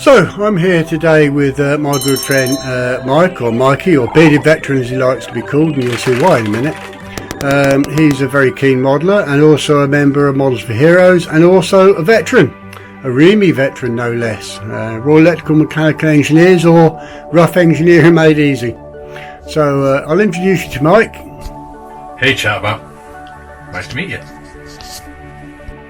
So I'm here today with my good friend Mike, or Mikey, or Bearded Veteran as he likes to be called, and you'll see why in a minute. He's a very keen modeller and also a member of Models for Heroes, and also a veteran, a REME veteran no less, Royal Electrical Mechanical Engineers, or Rough Engineering Made Easy. So I'll introduce you to Mike. Hey Chatbot, nice to meet you.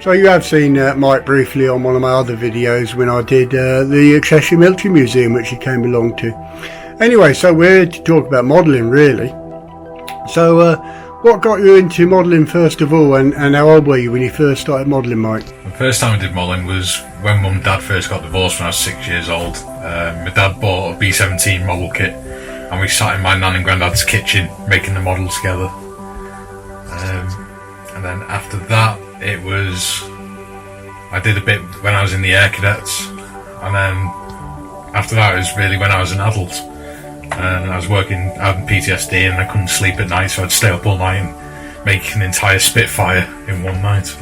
So you have seen Mike briefly on one of my other videos when I did the Cheshire Military Museum, which he came along to. Anyway, so we're here to talk about modelling really. So what got you into modelling first of all, and how old were you when you first started modelling, Mike? The first time I did modelling was when Mum and Dad first got divorced when I was 6 years old. My dad bought a B-17 model kit and we sat in my nan and granddad's kitchen making the models together. And then after that I did a bit when I was in the Air Cadets, and then after that it was really when I was an adult and I was working out in PTSD and I couldn't sleep at night, so I'd stay up all night and make an entire Spitfire in one night.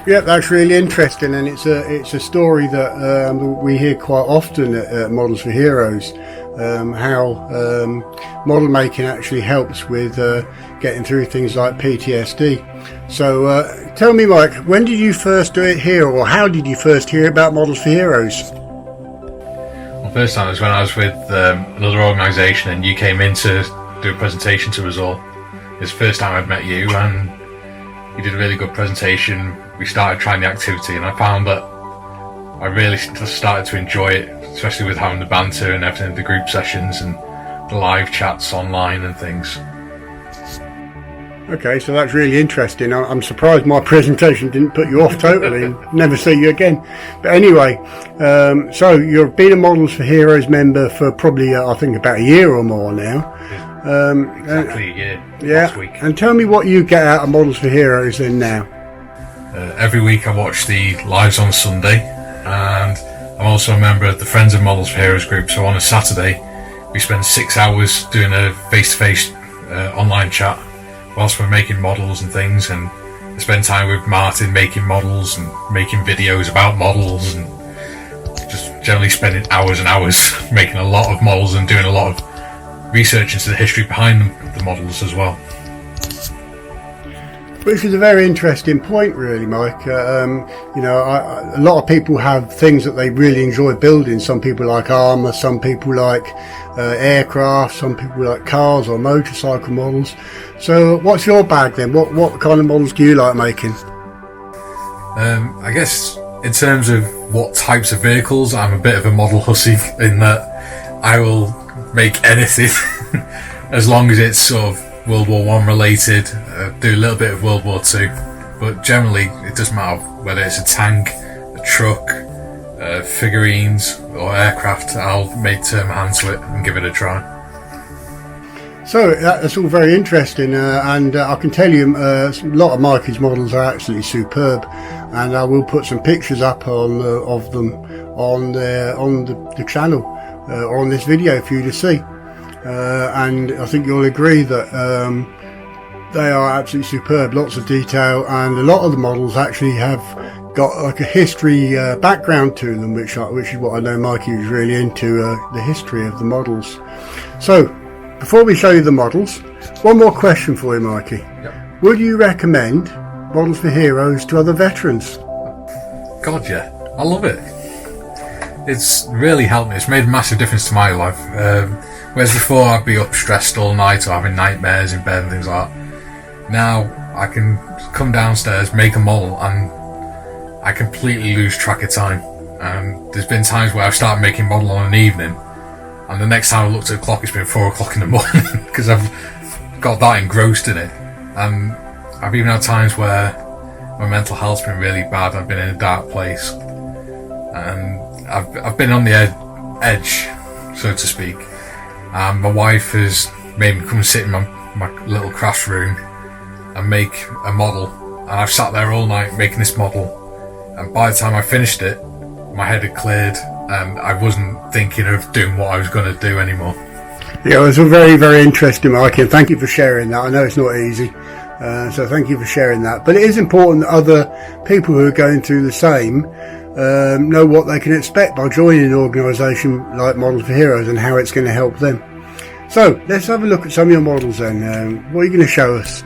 Yeah, that's really interesting, and it's a story that we hear quite often at Models for Heroes, how model making actually helps with getting through things like PTSD. So tell me, Mike, when did you first do it here, or how did you first hear about Models for Heroes? Well, first time was when I was with another organisation and you came in to do a presentation to us all. It's the first time I'd met you, and you did a really good presentation. We started trying the activity and I found that I really started to enjoy it, especially with having the banter and everything, the group sessions and the live chats online and things. Okay, so that's really interesting. I'm surprised my presentation didn't put you off totally and never see you again. But anyway, so you've been a Models for Heroes member for probably, I think, about a year or more now. Exactly a year, yeah. Last week. And tell me what you get out of Models for Heroes then now. Every week I watch the lives on Sunday, and I'm also a member of the Friends of Models for Heroes group, so on a Saturday we spend 6 hours doing a face-to-face online chat whilst we're making models and things, and I spend time with Martin making models and making videos about models and just generally spending hours and hours making a lot of models and doing a lot of research into the history behind the models as well. Which is a very interesting point really, Mike. You know, a lot of people have things that they really enjoy building. Some people like armour, some people like aircraft, some people like cars or motorcycle models. So what's your bag then? What kind of models do you like making? I guess in terms of what types of vehicles, I'm a bit of a model hussy in that I will make anything as long as it's sort of World War One related, do a little bit of World War Two, but generally it doesn't matter whether it's a tank, a truck, figurines or aircraft. I'll turn my hand to it and give it a try. So that's all very interesting, and I can tell you a lot of Mikey's models are absolutely superb, and I will put some pictures up of them on the channel or on this video for you to see. And I think you'll agree that they are absolutely superb, lots of detail, and a lot of the models actually have got like a history background to them, which is what I know Mikey was really into, the history of the models. So before we show you the models, one more question for you, Mikey. Yep. Would you recommend Models for Heroes to other veterans? God, yeah, I love it. It's really helped me. It's made a massive difference to my life. Whereas before I'd be up stressed all night or having nightmares in bed and things like that. Now I can come downstairs, make a model, and I completely lose track of time. And there's been times where I've started making a model on an evening, and the next time I looked at the clock it's been 4 o'clock in the morning because I've got that engrossed in it. And I've even had times where my mental health's been really bad. I've been in a dark place, and I've been on the edge, so to speak. And my wife has made me come and sit in my little craft room and make a model, and I've sat there all night making this model, and by the time I finished it my head had cleared and I wasn't thinking of doing what I was going to do anymore. Yeah, it was a very, very interesting, Mike, and thank you for sharing that. I know it's not easy, so thank you for sharing that. But it is important that other people who are going through the same know what they can expect by joining an organisation like Models for Heroes and how it's going to help them. So let's have a look at some of your models then. What are you going to show us?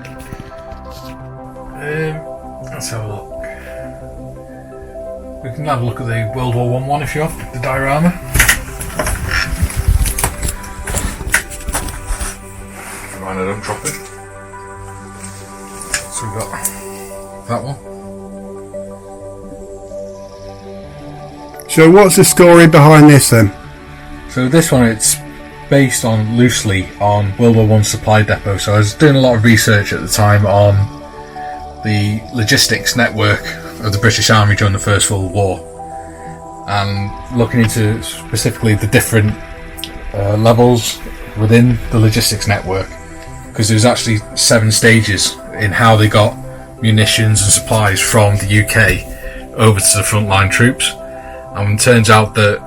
Let's have a look. We can have a look at the World War one if you have, the diorama. Mind I don't drop it. So we've got that one. So what's the story behind this then? So this one, it's based on loosely on World War One supply depot. So I was doing a lot of research at the time on the logistics network of the British Army during the First World War, and looking into specifically the different levels within the logistics network, because there's actually 7 stages in how they got munitions and supplies from the UK over to the frontline troops. And it turns out that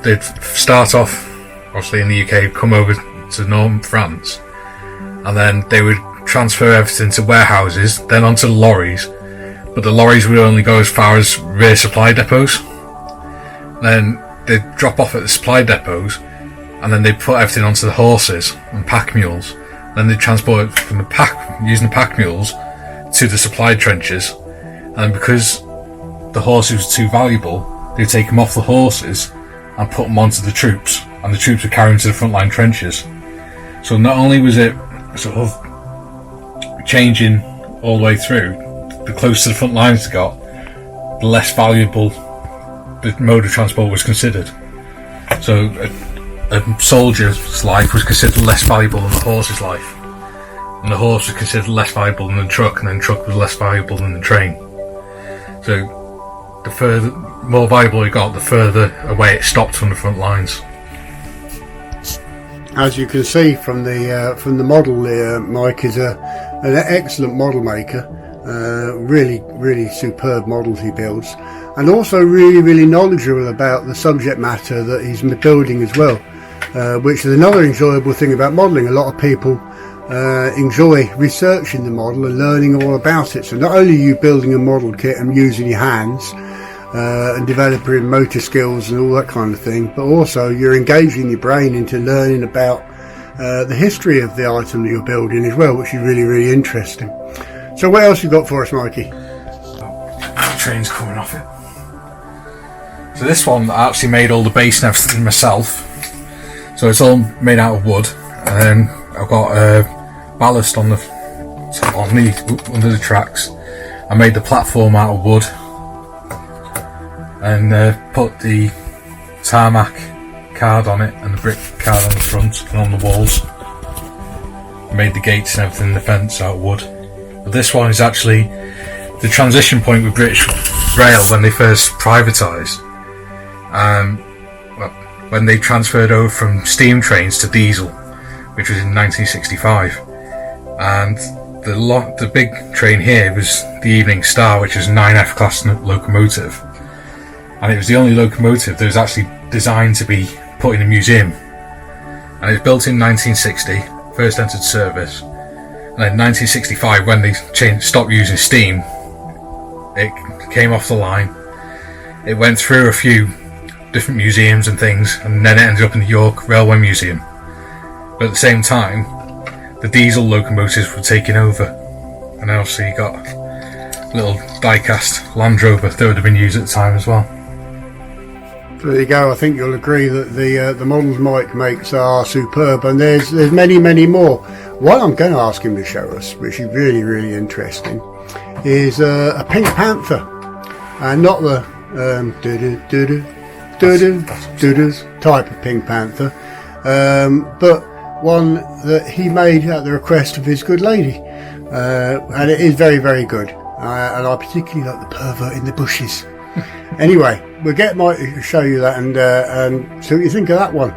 they'd start off obviously in the UK, come over to Northern France, and then they would transfer everything to warehouses, then onto the lorries, but the lorries would only go as far as rear supply depots. Then they'd drop off at the supply depots, and then they'd put everything onto the horses and pack mules. Then they'd transport it from using the pack mules to the supply trenches, and because the horses were too valuable, they'd take them off the horses and put them onto the troops, and the troops would carry them to the frontline trenches. So not only was it sort of changing all the way through, the closer to the front lines they got, the less valuable the mode of transport was considered. So a soldier's life was considered less valuable than the horse's life, and the horse was considered less valuable than the truck, and then the truck was less valuable than the train. So the more valuable it got, the further away it stopped from the front lines. As you can see from the model there, Mike is an excellent model maker. Really superb models he builds, and also really knowledgeable about the subject matter that he's building as well, which is another enjoyable thing about modelling. A lot of people enjoy researching the model and learning all about it. So not only are you building a model kit and using your hands and developing motor skills and all that kind of thing, but also you're engaging your brain into learning about the history of the item that you're building as well, which is really interesting. So what else you got for us, Mikey? The train's coming off it. So this one, I actually made all the base and everything myself. So it's all made out of wood, and then I've got ballast under the tracks. I made the platform out of wood, and put the tarmac card on it and the brick card on the front and on the walls. I made the gates and everything, the fence out of wood. But this one is actually the transition point with British Rail when they first privatised. When they transferred over from steam trains to diesel, which was in 1965. And the big train here was the Evening Star, which is a 9F class locomotive. And it was the only locomotive that was actually designed to be put in a museum. And it was built in 1960, first entered service. And in 1965, when they stopped using steam, it came off the line. It went through a few different museums and things, and then it ended up in the York Railway Museum. But at the same time, the diesel locomotives were taking over, and then obviously you got a little die-cast Land Rover that would have been used at the time as well. So there you go. I think you'll agree that the models Mike makes are superb, and there's many more. What I'm going to ask him to show us, which is really interesting, is a Pink Panther, and not the type of Pink Panther, but one that he made at the request of his good lady, and it is very good, and I particularly like the pervert in the bushes. Anyway, we'll get Mike to show you that and see what you think of that one.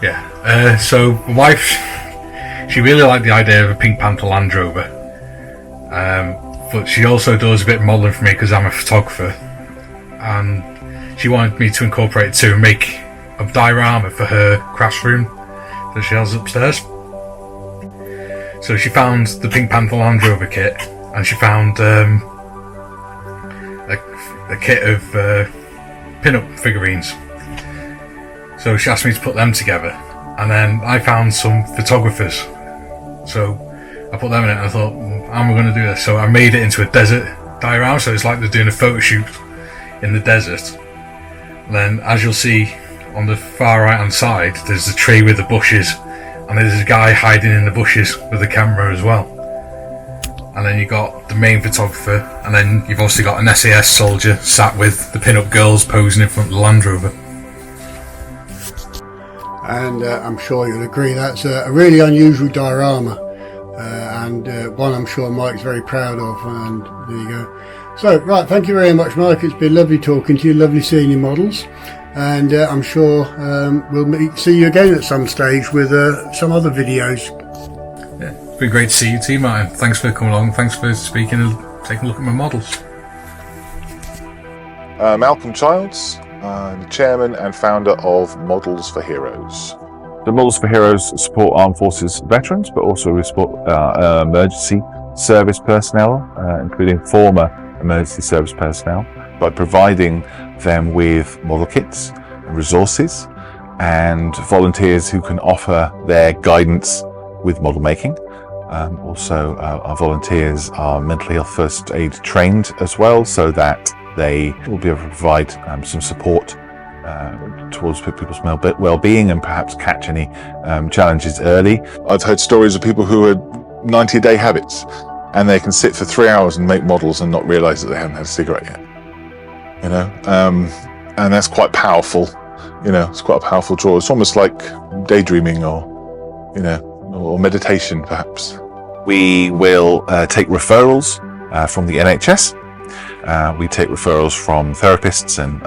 Yeah, so my wife, she really liked the idea of a Pink Panther Land Rover, but she also does a bit of modelling for me because I'm a photographer, and she wanted me to incorporate it too and make a diorama for her crafts room that she has upstairs. So she found the Pink Panther Land Rover kit, and she found a a kit of pin-up figurines. So she asked me to put them together, and then I found some photographers. So I put them in it and I thought, how am I going to do this? So I made it into a desert diorama, so it's like they're doing a photo shoot in the desert. And then, as you'll see on the far right hand side, there's a tree with the bushes, and there's a guy hiding in the bushes with a camera as well. And then you've got the main photographer, and then you've also got an SAS soldier sat with the pin-up girls posing in front of the Land Rover. And I'm sure you'll agree that's a really unusual diorama, and one I'm sure Mike's very proud of. And there you go. So, right, thank you very much, Mike. It's been lovely talking to you, lovely seeing your models, and I'm sure we'll see you again at some stage with some other videos. Yeah, it's been great to see you too, Martin. Thanks for coming along. Thanks for speaking and taking a look at my models. Malcolm Childs, the chairman and founder of Models for Heroes. The Models for Heroes support armed forces veterans, but also we support emergency service personnel, including former emergency service personnel, by providing them with model kits, resources, and volunteers who can offer their guidance with model making. Also, our volunteers are mental health first aid trained as well, so that they will be able to provide some support towards people's well-being and perhaps catch any challenges early. I've heard stories of people who had 90-day habits, and they can sit for 3 hours and make models and not realise that they haven't had a cigarette yet. You know, and that's quite powerful. You know, it's quite a powerful draw. It's almost like daydreaming, or you know, or meditation perhaps. We will take referrals from the NHS. We take referrals from therapists and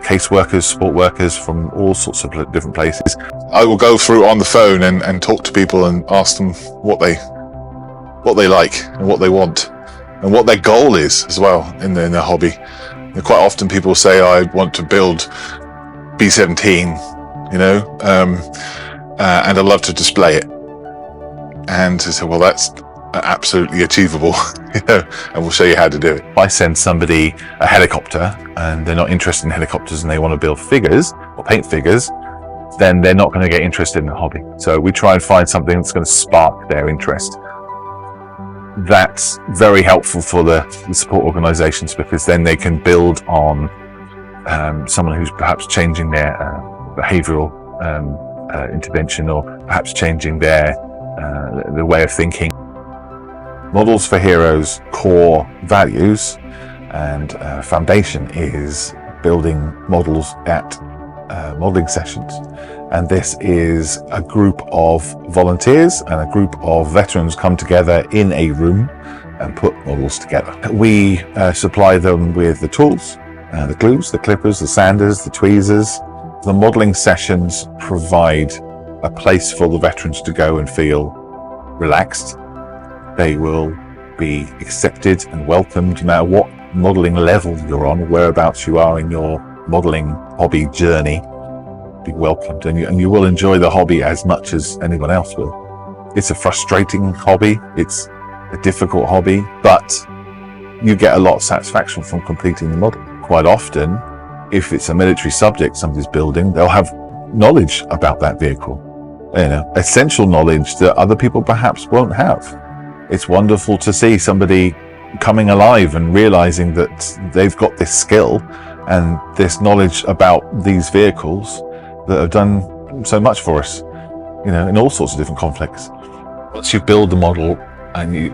caseworkers, support workers from all sorts of different places. I will go through on the phone and talk to people and ask them what they like and what they want and what their goal is as well in their hobby. And quite often people say, I want to build B-17, you know, and I'd love to display it. And I say, well, that's absolutely achievable, you know, and we'll show you how to do it. If I send somebody a helicopter and they're not interested in helicopters and they want to build figures or paint figures, then they're not going to get interested in the hobby. So we try and find something that's going to spark their interest. That's very helpful for the support organisations, because then they can build on someone who's perhaps changing their behavioural intervention, or perhaps changing their way of thinking. Models for Heroes' core values and foundation is building models at modelling sessions. And this is a group of volunteers and a group of veterans come together in a room and put models together. We supply them with the tools, the glues, the clippers, the sanders, the tweezers. The modelling sessions provide a place for the veterans to go and feel relaxed. They will be accepted and welcomed no matter what modelling level you're on, whereabouts you are in your modelling hobby journey. Be welcomed, and you will enjoy the hobby as much as anyone else will. It's a frustrating hobby, it's a difficult hobby, but you get a lot of satisfaction from completing the model. Quite often, if it's a military subject somebody's building, they'll have knowledge about that vehicle, you know, essential knowledge that other people perhaps won't have. It's wonderful to see somebody coming alive and realizing that they've got this skill and this knowledge about these vehicles that have done so much for us, you know, in all sorts of different conflicts. Once you build the model and you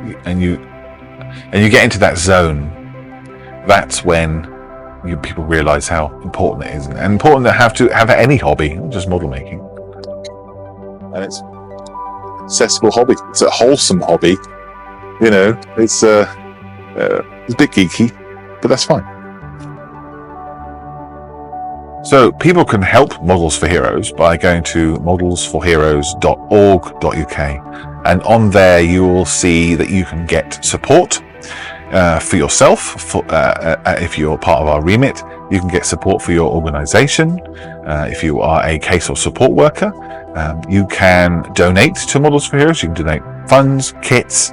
get into that zone, that's when people realize how important it is, and important to have any hobby, not just model making. And it's a accessible hobby. It's a wholesome hobby. You know, it's a bit geeky, but that's fine. So people can help Models for Heroes by going to modelsforheroes.org.uk, and on there you will see that you can get support for yourself. If you're part of our remit, you can get support for your organisation. If you are a case or support worker, you can donate to Models for Heroes. You can donate funds, kits.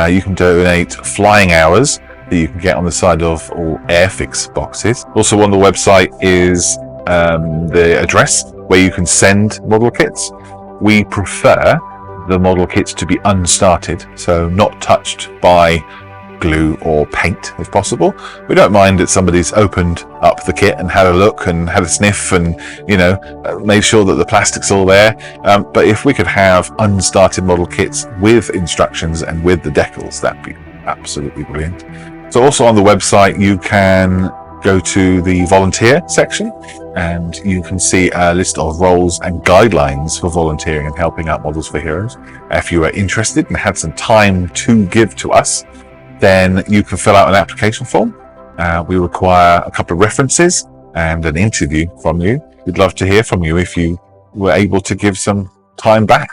You can donate flying hours that you can get on the side of all Airfix boxes. Also on the website is the address where you can send model kits. We prefer the model kits to be unstarted, so not touched by glue or paint if possible. We don't mind that somebody's opened up the kit and had a look and had a sniff and, you know, made sure that the plastic's all there. But if we could have unstarted model kits with instructions and with the decals, that'd be absolutely brilliant. So also on the website, you can go to the volunteer section and you can see a list of roles and guidelines for volunteering and helping out Models for Heroes. If you are interested and had some time to give to us, then you can fill out an application form. We require a couple of references and an interview from you. We'd love to hear from you if you were able to give some time back